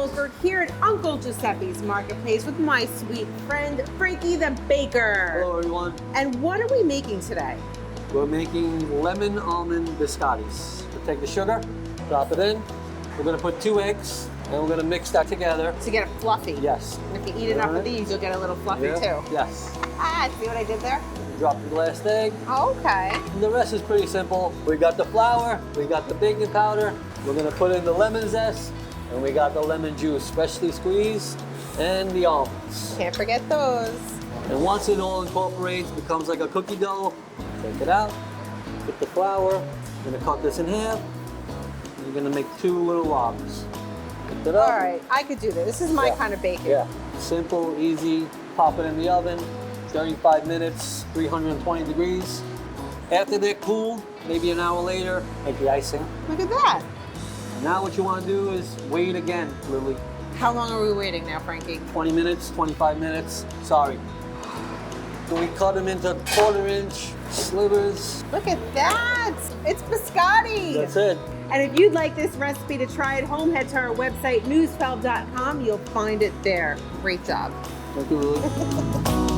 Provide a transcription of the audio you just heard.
Stolzberg here at Uncle Giuseppe's Marketplace with my sweet friend, Frankie the Baker. Hello everyone. And what are we making today? We're making lemon almond biscottis. We'll take the sugar, drop it in. We're gonna put 2 eggs and we're gonna mix that together. To get it fluffy. Yes. And if you eat enough of these, you'll get a little fluffy too. Yes. Ah, see what I did there? Drop the last egg. Okay. And the rest is pretty simple. We got the flour, we got the baking powder. We're gonna put in the lemon zest, and we got the lemon juice, freshly squeezed, and the almonds. Can't forget those. And once it all incorporates, becomes like a cookie dough, take it out, put the flour, we're gonna cut this in half. You're gonna make 2 little lobs. Pick it up. All right, I could do this. This is my kind of baking. Yeah, simple, easy, pop it in the oven, 35 minutes, 320 degrees. After they're cooled, maybe an hour later, make the icing. Look at that. And now what you want to do is wait again, Lily. How long are we waiting now, Frankie? 20 minutes, 25 minutes, sorry. So we cut them into 1/4-inch slivers. Look at that. It's biscotti. That's it. And if you'd like this recipe to try at home, head to our website, news12.com. You'll find it there. Great job. Thank you, Lily.